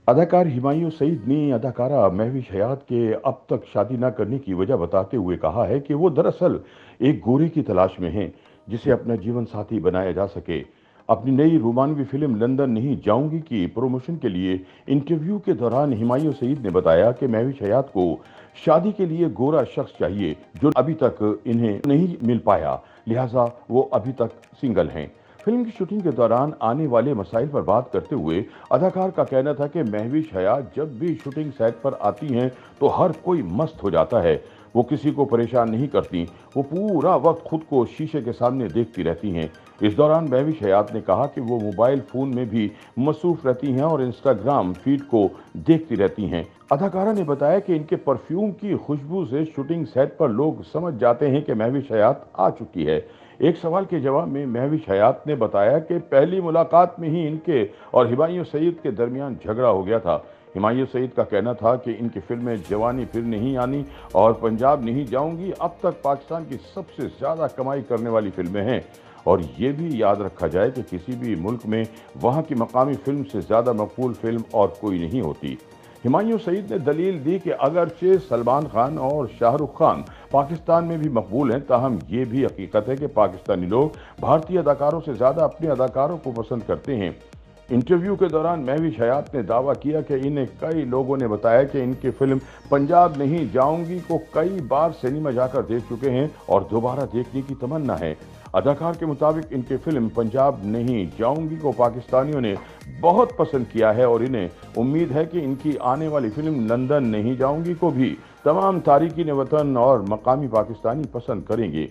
अदाकार हुमायूं सईद ने अदाकारा महविश हयात के अब तक शादी न करने की वजह बताते हुए कहा है कि वो दरअसल एक गोरे की तलाश में हैं जिसे अपना जीवन साथी बनाया जा सके। अपनी नई रोमानवी फिल्म लंदन नहीं जाऊंगी की प्रमोशन के लिए इंटरव्यू के दौरान हुमायूं सईद ने बताया कि महविश हयात को शादी के लिए गोरा शख्स चाहिए जो अभी तक इन्हें नहीं मिल पाया, लिहाजा वो अभी तक सिंगल हैं। फिल्म की शूटिंग के दौरान आने वाले मसाइल पर बात करते हुए अदाकार का कहना था कि महविश हयात जब भी शूटिंग सेट पर आती हैं तो हर कोई मस्त हो जाता है। वो किसी को परेशान नहीं करती, वो पूरा वक्त खुद को शीशे के सामने देखती रहती हैं। इस दौरान महविश हयात ने कहा कि वो मोबाइल फोन में भी मसरूफ रहती हैं और इंस्टाग्राम फीड को देखती रहती हैं। अदाकारा ने बताया कि इनके परफ्यूम की खुशबू से शूटिंग सेट पर लोग समझ जाते हैं कि महविश हयात आ चुकी है। एक सवाल के जवाब में महविश हयात ने बताया कि पहली मुलाकात में ही इनके और हुमायूं सईद के दरमियान झगड़ा हो गया था। हुमायूं सईद का कहना था कि इनकी फिल्में जवानी फिर नहीं आनी और पंजाब नहीं जाऊंगी अब तक पाकिस्तान की सबसे ज्यादा कमाई करने वाली फिल्में हैं। और ये भी याद रखा जाए कि किसी भी मुल्क में वहाँ की मकामी फिल्म से ज्यादा मकबूल फिल्म और कोई नहीं होती। हुमायूं सईद ने दलील दी कि अगरचे सलमान खान और शाहरुख खान पाकिस्तान में भी मकबूल हैं, ताहम ये भी हकीकत है कि पाकिस्तानी लोग भारतीय अदाकारों से ज्यादा अपने अदाकारों को पसंद करते हैं। इंटरव्यू के दौरान महविश हयात ने दावा किया कि इन्हें कई लोगों ने बताया कि इनकी फिल्म पंजाब नहीं जाऊंगी को कई बार सिनेमा जाकर देख चुके हैं और दोबारा देखने की तमन्ना है। अदाकार के मुताबिक इनकी फिल्म पंजाब नहीं जाऊंगी को पाकिस्तानियों ने बहुत पसंद किया है और इन्हें उम्मीद है कि इनकी आने वाली फिल्म लंदन नहीं जाऊंगी को भी तमाम तारिकीन वतन और मकामी पाकिस्तानी पसंद करेंगे।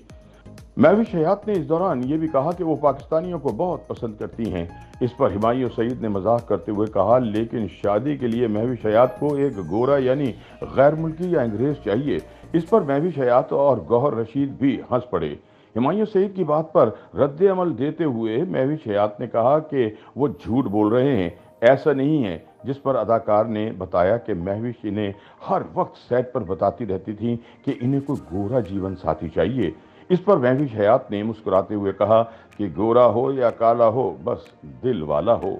महविश हयात ने इस दौरान ये भी कहा कि वो पाकिस्तानियों को बहुत पसंद करती हैं। इस पर हुमायूं सईद ने मजाक करते हुए कहा, लेकिन शादी के लिए महविश हयात को एक गोरा यानी गैर मुल्की या अंग्रेज चाहिए। इस पर महविश हयात और गौहर रशीद भी हंस पड़े। हुमायूं सईद की बात पर रद्द अमल देते हुए महविश हयात ने कहा कि वो झूठ बोल रहे हैं, ऐसा नहीं है। जिस पर अदाकार ने बताया कि महविश इन्हें हर वक्त सेट पर बताती रहती थी कि इन्हें कोई गोरा जीवन साथी चाहिए। इस पर महविश हयात ने मुस्कुराते हुए कहा कि गोरा हो या काला हो, बस दिल वाला हो।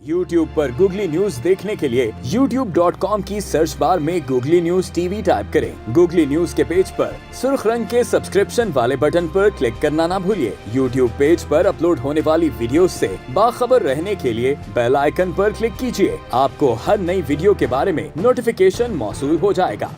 YouTube पर गूगली न्यूज देखने के लिए youtube.com की सर्च बार में गूगली न्यूज टीवी टाइप करें। गूगली न्यूज के पेज पर सुर्ख रंग के सब्सक्रिप्शन वाले बटन पर क्लिक करना ना भूलिए। YouTube पेज पर अपलोड होने वाली वीडियोस से बाखबर रहने के लिए बेल आइकन पर क्लिक कीजिए। आपको हर नई वीडियो के बारे में नोटिफिकेशन मौसूल हो जाएगा।